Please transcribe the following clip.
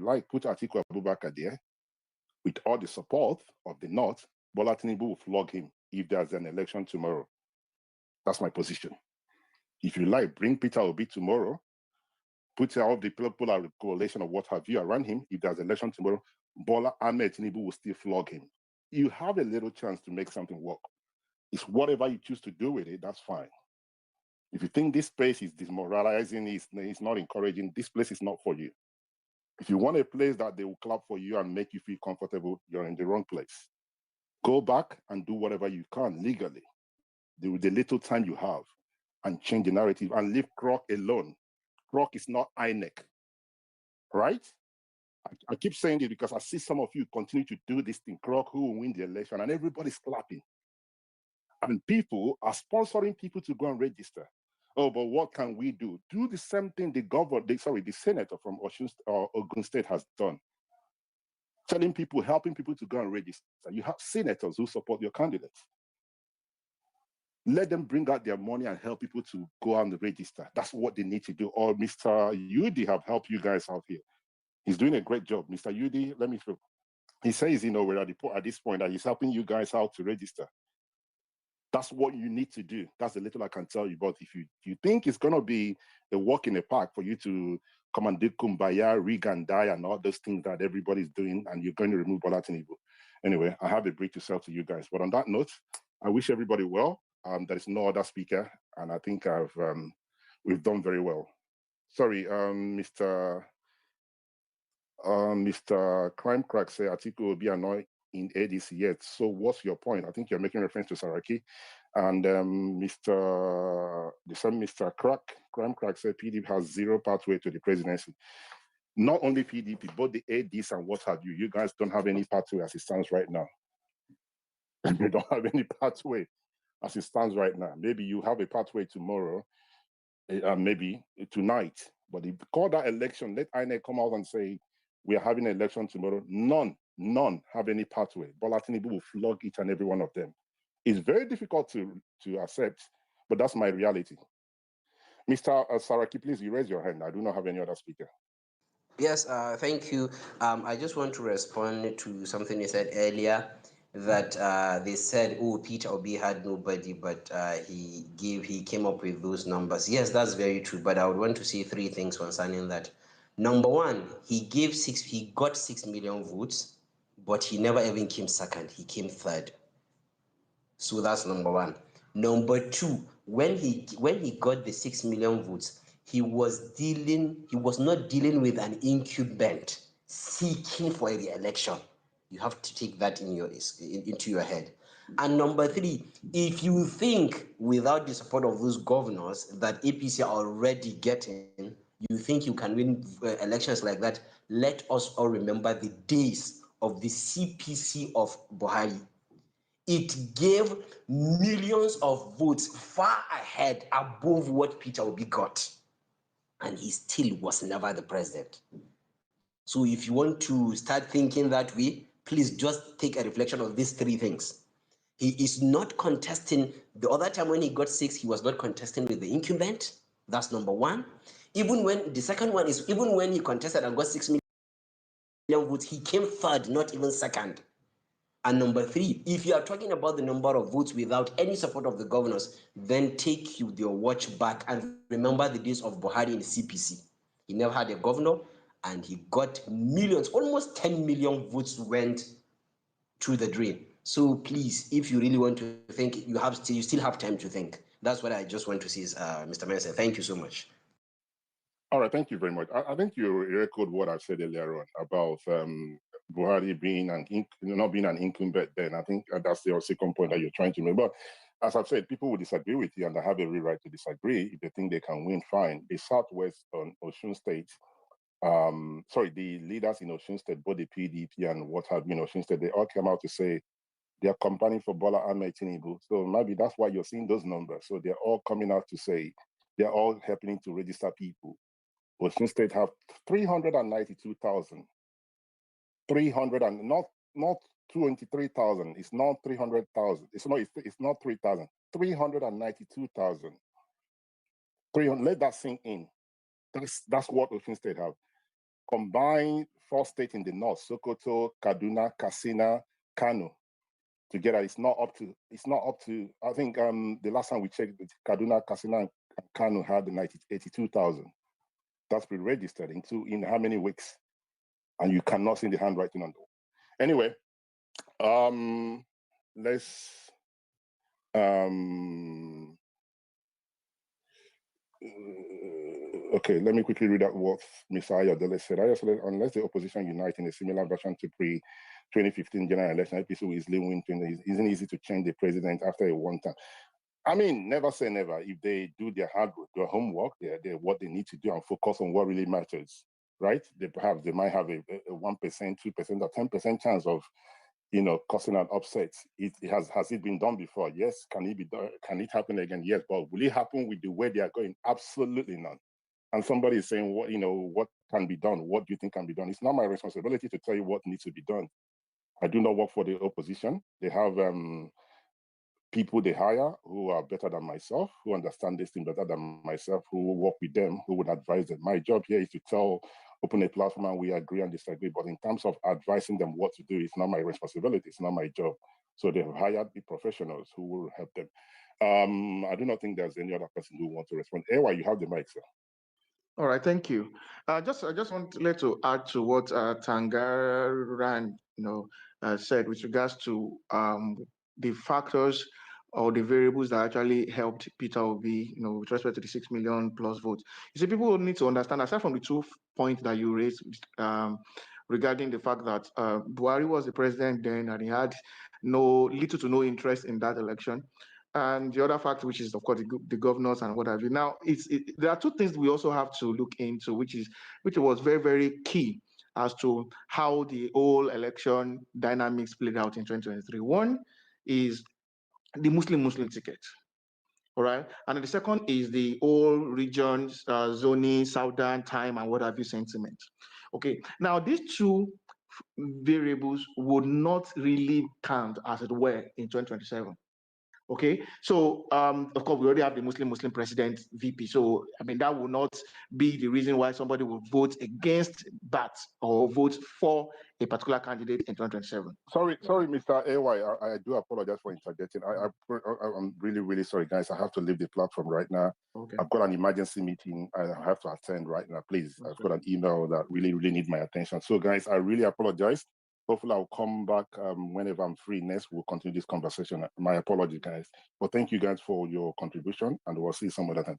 like, put Atiku Abubakar there with all the support of the North. Bola Tinubu will flog him if there's an election tomorrow. That's my position. If you like, bring Peter Obi tomorrow, put all the popular coalition of what have you around him. If there's an election tomorrow, Bola Ahmed Tinubu will still flog him. You have a little chance to make something work. It's whatever you choose to do with it, that's fine. If you think this space is demoralizing, it's not encouraging, this place is not for you. If you want a place that they will clap for you and make you feel comfortable, you're in the wrong place. Go back and do whatever you can legally, with the little time you have, and change the narrative and leave Croc alone. Croc is not INEC, right? I keep saying it because I see some of you continue to do this thing. Croc, who will win the election, and everybody's clapping. And people are sponsoring people to go and register. Oh, but what can we do? Do the same thing the senator from Ogun State has done. Telling people, helping people to go and register. You have senators who support your candidates. Let them bring out their money and help people to go and register. That's what they need to do. Or Mr. Yudi have helped you guys out here. He's doing a great job. Mr. Yudi, let me show. He says, we're at this point that he's helping you guys out to register. That's what you need to do. That's the little I can tell you. But if you think it's going to be a walk in the park for you to come and do kumbaya, rig and die, and all those things that everybody's doing, and you're going to remove Bola Tinubu. Anyway, I have a brief to sell to you guys. But on that note, I wish everybody well. There is no other speaker, and I think we've done very well. Sorry, Mr. Crime Crack say Atiku will be annoyed in ADC yet. So what's your point? I think you're making reference to Saraki. And Mr. Crime Crack said PDP has zero pathway to the presidency. Not only PDP, but the ADs and what have you. You guys don't have any pathway as it stands right now. You don't have any pathway as it stands right now. Maybe you have a pathway tomorrow, maybe tonight. But if you call that election, let INEC come out and say, we are having an election tomorrow. None have any pathway. Bola Tinubu will flog each and every one of them. It's very difficult to accept, but that's my reality. Mr. Saraki, please, you raise your hand. I do not have any other speaker. Yes, thank you. I just want to respond to something you said earlier, that they said, oh, Peter Obi had nobody, but he came up with those numbers. Yes, that's very true, but I would want to say three things concerning that. Number one, he got 6 million votes, but he never even came second, he came third. So that's number one. Number two, when he got the 6 million votes, he was not dealing with an incumbent seeking for the election. You have to take that into your head. And number three, if you think without the support of those governors that APC are already getting, you think you can win elections like that, let us all remember the days of the CPC of Buhari. It gave millions of votes far ahead above what Peter Obi got. And he still was never the president. So if you want to start thinking that way, please just take a reflection of these three things. He is not contesting. The other time when he got 6, he was not contesting with the incumbent. That's number one. The second one is, even when he contested and got 6 million votes, he came third, not even second. And number three, if you are talking about the number of votes without any support of the governors, then take your watch back and remember the days of Buhari in CPC. He never had a governor and he got millions, almost 10 million votes went through the drain. So please, if you really want to think, you still have time to think. That's what I just want to see, Mr. Mayor. Thank you so much. All right, thank you very much. I think you echoed what I said earlier on about Buhari being not being an incumbent then. I think that's the second point that you're trying to make. But as I've said, people will disagree with you and they have every right to disagree. If they think they can win, fine. The Southwest on Osun State, the leaders in Osun State, both the PDP and what have you in Osun State, they all came out to say they're campaigning for Bola Ahmed Tinubu. So maybe that's why you're seeing those numbers. So they're all coming out to say they're all helping to register people. Osun State have 392,000. 300 and not 23,000. It's not 300,000. It's not 3,000. 392,000. Let that sink in. That's what Osun State have. Combined 4 states in the north: Sokoto, Kaduna, Katsina, Kano. Together, it's not up to. I think the last time we checked, Kaduna, Katsina, and Kano had 82,000. That's pre-registered in how many weeks? And you cannot see the handwriting on the wall. Anyway, let's okay, let me quickly read out what Mr. Ayodele said. Ayodele, unless the opposition unite in a similar version to pre-2015 general election, APC will easily win. It isn't easy to change the president after a one-time. I mean, never say never. If they do their homework, what they need to do and focus on what really matters, right? They might have a 1%, 2%, or 10% chance of, causing an upset. Has it been done before? Yes. Can it be done? Can it happen again? Yes. But will it happen with the way they are going? Absolutely not. And somebody is saying, what can be done? What do you think can be done? It's not my responsibility to tell you what needs to be done. I do not work for the opposition. They have people they hire who are better than myself, who understand this thing better than myself, who will work with them, who would advise them. My job here is to open a platform and we agree and disagree. But in terms of advising them what to do, it's not my responsibility. It's not my job. So they've hired the professionals who will help them. I do not think there's any other person who wants to respond. Ewa, you have the mic, sir. All right, thank you. I just wanted to add to what Tangaran said with regards to the factors or the variables that actually helped Peter Obi, with respect to the 6 million plus votes. You see, people need to understand, aside from the 2 points that you raised regarding the fact that Buhari was the president then and he had little to no interest in that election. And the other fact, which is of course the governors and what have you. Now, there are 2 things we also have to look into, which was very, very key as to how the whole election dynamics played out in 2023. One is the Muslim ticket, all right, and the second is the whole regions, zoning, southern time, and what have you sentiment. Okay, now these 2 variables would not really count as it were in 2027. Okay, so of course we already have the Muslim president VP, so I mean that will not be the reason why somebody will vote against that or vote for a particular candidate in 2027. Sorry, Mr. AY, I do apologize for interjecting. I'm really, really sorry, guys. I have to leave the platform right now. Okay. I've got an emergency meeting I have to attend right now. Please, okay. I've got an email that really, really needs my attention. So, guys, I really apologize. Hopefully, I'll come back whenever I'm free next. We'll continue this conversation. My apology, guys. But thank you, guys, for your contribution, and we'll see you some other time.